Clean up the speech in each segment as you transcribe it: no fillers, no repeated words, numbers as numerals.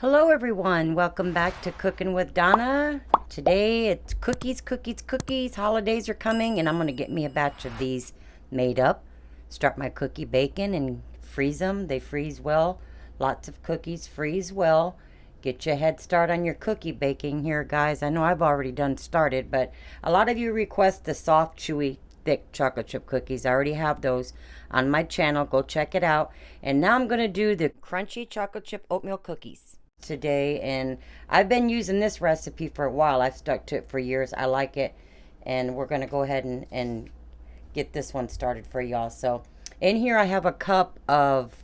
Hello everyone, welcome back to Cooking with Donna. Today it's cookies, cookies, cookies. Holidays are coming and I'm going to get me a batch of these made up. Start my cookie baking and freeze them. They freeze well. Lots of cookies freeze well. Get you a head start on your cookie baking here, guys. I know I've already started, but a lot of you request the soft, chewy, thick chocolate chip cookies. I already have those on my channel. Go check it out. And now I'm going to do the crunchy chocolate chip oatmeal cookies today, and I've been using this recipe for a while. I've stuck to it for years. I like it, and we're going to go ahead and get this one started for y'all. So in here I have a cup of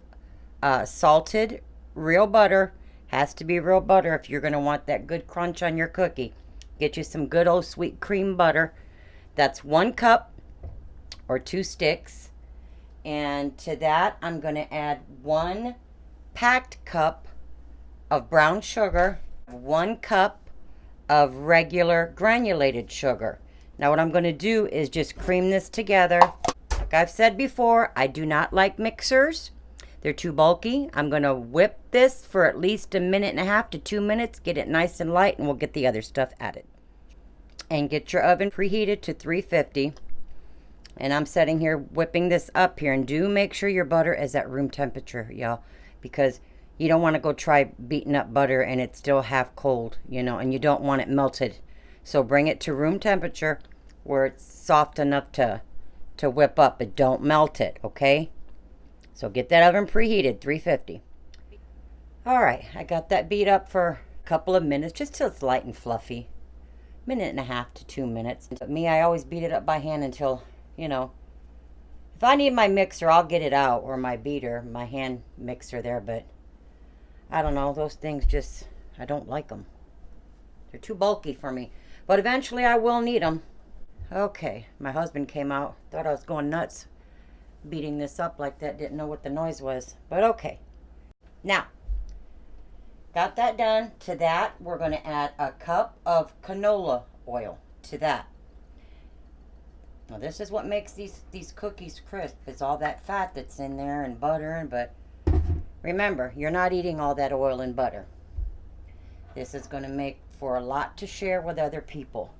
salted real butter. Has to be real butter if you're going to want that good crunch on your cookie. Get you some good old sweet cream butter. That's 1 cup or 2 sticks. And to that I'm going to add 1 packed cup of brown sugar, 1 cup of regular granulated sugar. Now what I'm going to do is just cream this together. Like I've said before, I do not like mixers. They're too bulky. I'm going to whip this for at least 1.5 minutes to 2 minutes, get it nice and light, and we'll get the other stuff added. And get your oven preheated to 350. And I'm sitting here whipping this up here, and do make sure your butter is at room temperature, y'all, because you don't want to go try beating up butter and it's still half cold, you know, and you don't want it melted. So bring it to room temperature where it's soft enough to whip up, but don't melt it, okay? So get that oven preheated, 350. All right, I got that beat up for a couple of minutes, just till it's light and fluffy. 1.5 to 2 minutes. But me, I always beat it up by hand until, you know, if I need my mixer, I'll get it out, or my beater, my hand mixer there, but I don't know, those things just, I don't like them. They're too bulky for me. But eventually I will need them. Okay, my husband came out. Thought I was going nuts beating this up like that. Didn't know what the noise was. But okay. Now, got that done. To that, we're going to add a cup of canola oil to that. Now this is what makes these cookies crisp. It's all that fat that's in there and butter, but remember, you're not eating all that oil and butter. This is going to make for a lot to share with other people.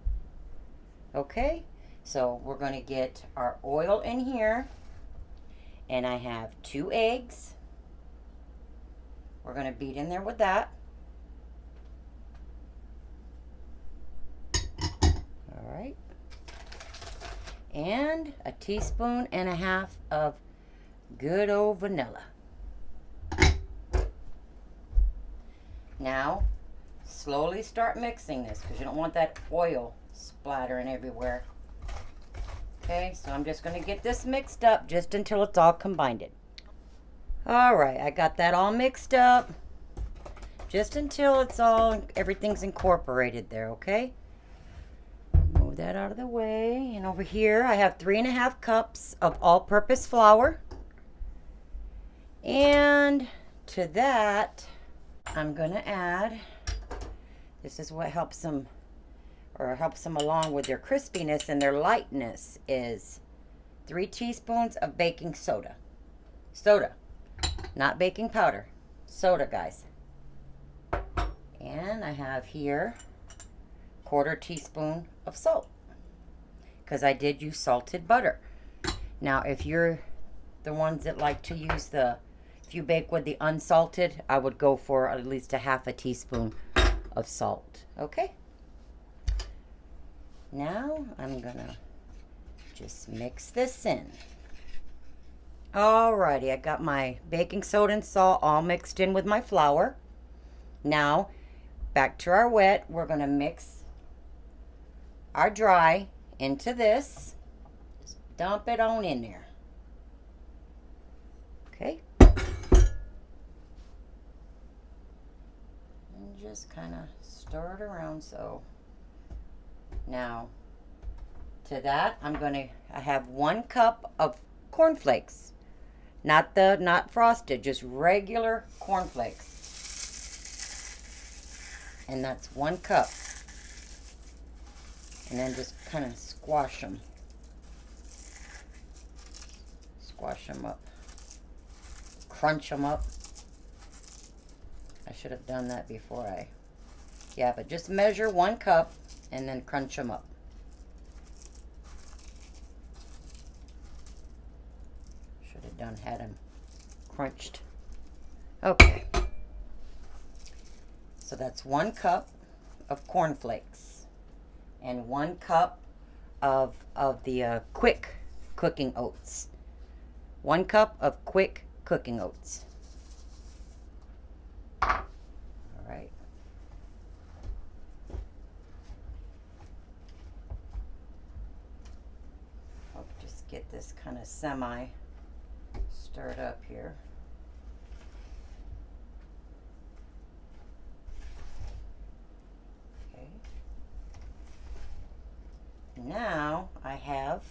Okay, so we're going to get our oil in here. And I have 2 eggs. We're going to beat in there with that. All right. And a 1.5 teaspoons of good old vanilla. Now, slowly start mixing this because you don't want that oil splattering everywhere. Okay, so I'm just going to get this mixed up just until it's all combined. All right, I got that all mixed up just until it's all, everything's incorporated there, okay? Move that out of the way. And over here, I have 3.5 cups of all-purpose flour. And to that, I'm going to add, this is what helps them, or helps them along with their crispiness and their lightness, is 3 teaspoons of baking soda. Soda, not baking powder. Soda, guys. And I have here 1/4 teaspoon of salt, because I did use salted butter. Now, if you're the ones that like to use if you bake with the unsalted, I would go for at least 1/2 teaspoon of salt. Okay? Now I'm gonna just mix this in. Alrighty, I got my baking soda and salt all mixed in with my flour. Now, back to our wet, we're gonna mix our dry into this. Just dump it on in there. Okay? And just kind of stir it around so. Now, to that, I have 1 cup of cornflakes. Not frosted, just regular cornflakes. And that's 1 cup. And then just kind of squash them. Squash them up. Crunch them up. I should have done that before yeah, but just measure 1 cup and then crunch them up. Should have had them crunched. Okay. So that's 1 cup of cornflakes and 1 cup of the quick cooking oats. 1 cup of quick cooking oats. All right. I'll just get this kind of semi stirred up here. Okay. Now I have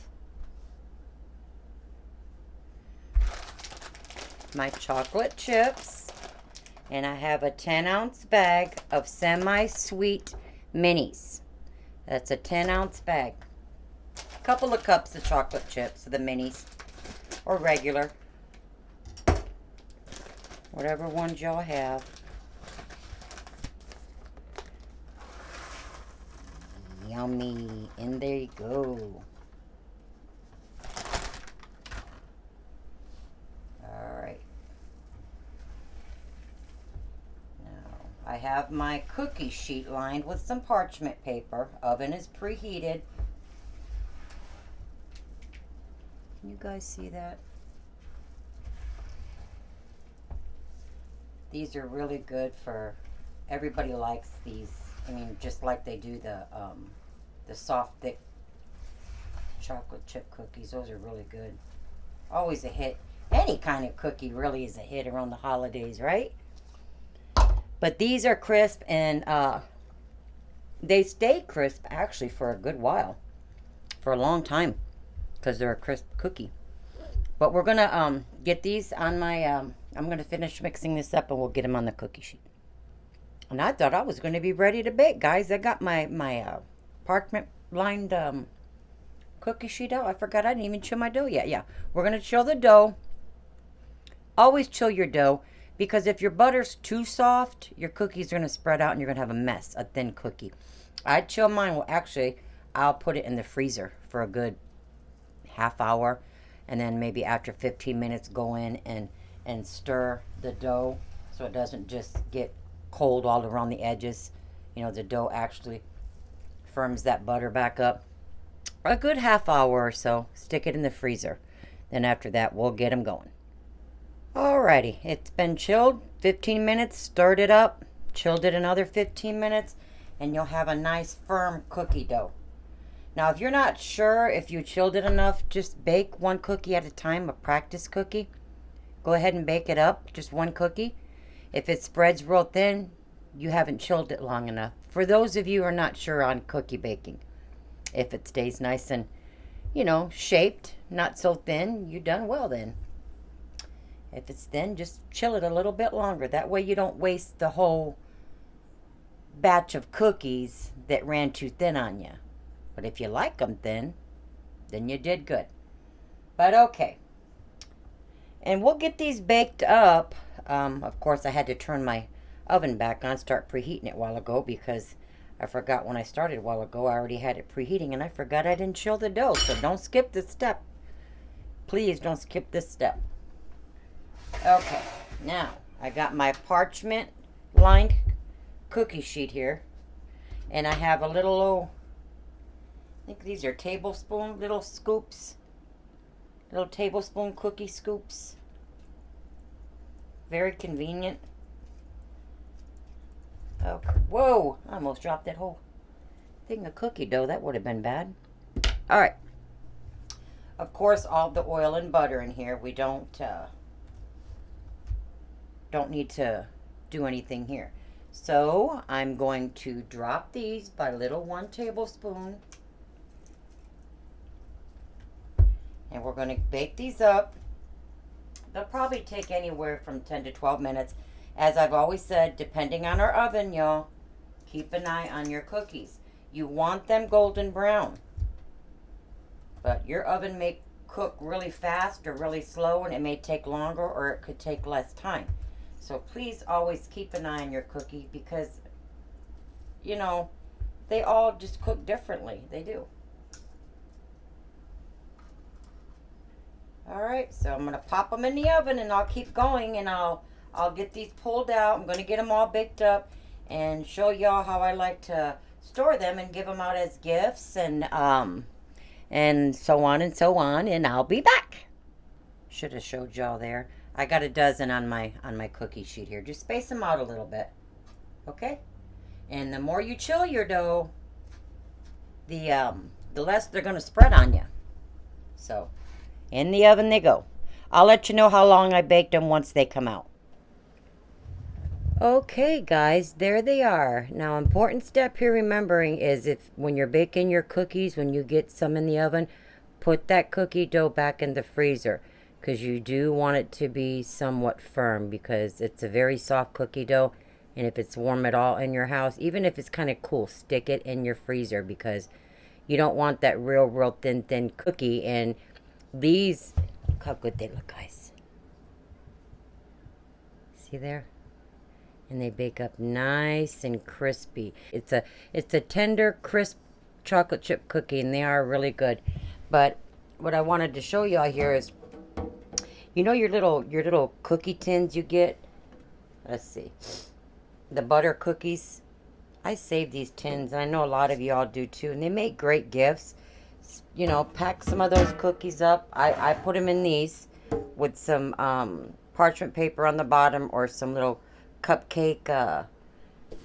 my chocolate chips, and I have a 10-ounce bag of semi-sweet minis. That's a 10-ounce bag. A couple of cups of chocolate chips, the minis, or regular, whatever ones y'all have. Yummy. And there you go. Alright. Now, I have my cookie sheet lined with some parchment paper. Oven is preheated. Can you guys see that? These are really good for, everybody likes these. I mean, just like they do the soft, thick chocolate chip cookies. Those are really good. Always a hit. Any kind of cookie really is a hit around the holidays, right? But these are crisp, and they stay crisp actually for a good while, for a long time, because they're a crisp cookie. But we're gonna get these on my. I'm gonna finish mixing this up, and we'll get them on the cookie sheet. And I thought I was going to be ready to bake, guys. I got my parchment lined cookie sheet out. I forgot I didn't even chill my dough yet. Yeah, we're going to chill the dough. Always chill your dough, because if your butter's too soft, your cookies are going to spread out and you're going to have a mess, a thin cookie. I chill mine. Well, actually, I'll put it in the freezer for a good half hour, and then maybe after 15 minutes go in and stir the dough so it doesn't just get cold all around the edges. You know, the dough actually firms that butter back up. A good half hour or so. Stick it in the freezer. Then after that, we'll get them going. Alrighty, it's been chilled 15 minutes. Stirred it up. Chilled it another 15 minutes. And you'll have a nice firm cookie dough. Now, if you're not sure if you chilled it enough, just bake 1 cookie at a time, a practice cookie. Go ahead and bake it up, just 1 cookie. If it spreads real thin, you haven't chilled it long enough. For those of you who are not sure on cookie baking, if it stays nice and, you know, shaped, not so thin, you done well then. If it's thin, just chill it a little bit longer. That way you don't waste the whole batch of cookies that ran too thin on you. But if you like them thin, then you did good. But okay. And we'll get these baked up. Of course, I had to turn my oven back on, start preheating it a while ago, because I forgot when I started a while ago, I already had it preheating, and I forgot I didn't chill the dough. So don't skip this step. Please don't skip this step. Okay, now I got my parchment lined cookie sheet here, and I have a little, I think these are tablespoon little scoops, little tablespoon cookie scoops. Very convenient. Oh, whoa, I almost dropped that whole thing of cookie dough. That would have been bad. All right. Of course, all the oil and butter in here. We don't need to do anything here. So I'm going to drop these by little 1 tablespoon. And we're going to bake these up. They'll probably take anywhere from 10 to 12 minutes. As I've always said, depending on our oven, y'all, keep an eye on your cookies. You want them golden brown. But your oven may cook really fast or really slow, and it may take longer, or it could take less time. So please always keep an eye on your cookie because, you know, they all just cook differently. They do. All right, so I'm gonna pop them in the oven and I'll keep going and I'll get these pulled out. I'm gonna get them all baked up and show y'all how I like to store them and give them out as gifts and so on and so on. And I'll be back. Should have showed y'all there. I got a dozen on my cookie sheet here. Just space them out a little bit, okay? And the more you chill your dough, the less they're gonna spread on you. So. In the oven they go. I'll let you know how long I baked them once they come out. Okay, guys, there they are. Now, important step here remembering is if when you're baking your cookies, when you get some in the oven, put that cookie dough back in the freezer because you do want it to be somewhat firm because it's a very soft cookie dough. And if it's warm at all in your house, even if it's kind of cool, stick it in your freezer because you don't want that real thin cookie. And these, look how good they look, guys. See there? And they bake up nice and crispy. It's a tender, crisp chocolate chip cookie, and they are really good. But what I wanted to show y'all here is, you know your little cookie tins you get? Let's see. The butter cookies. I save these tins, and I know a lot of y'all do too, and they make great gifts. You know, pack some of those cookies up. I put them in these with some parchment paper on the bottom or some little cupcake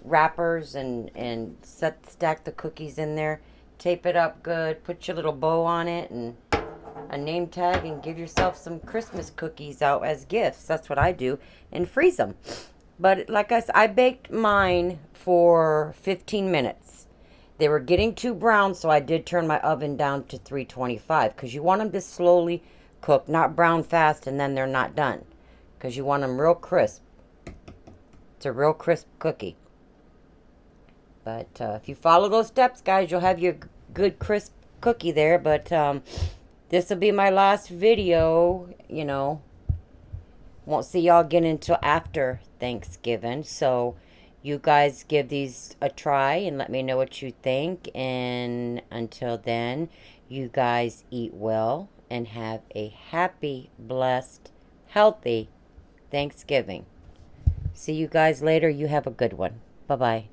wrappers and stack the cookies in there. Tape it up good. Put your little bow on it and a name tag and give yourself some Christmas cookies out as gifts. That's what I do. And freeze them. But like I said, I baked mine for 15 minutes. They were getting too brown, so I did turn my oven down to 325 because you want them to slowly cook, not brown fast, and then they're not done because you want them real crisp. It's a real crisp cookie. But if you follow those steps, guys, you'll have your good crisp cookie there. But this will be my last video, you know. Won't see y'all again until after Thanksgiving, so you guys give these a try and let me know what you think. And until then, you guys eat well and have a happy, blessed, healthy Thanksgiving. See you guys later. You have a good one. Bye-bye.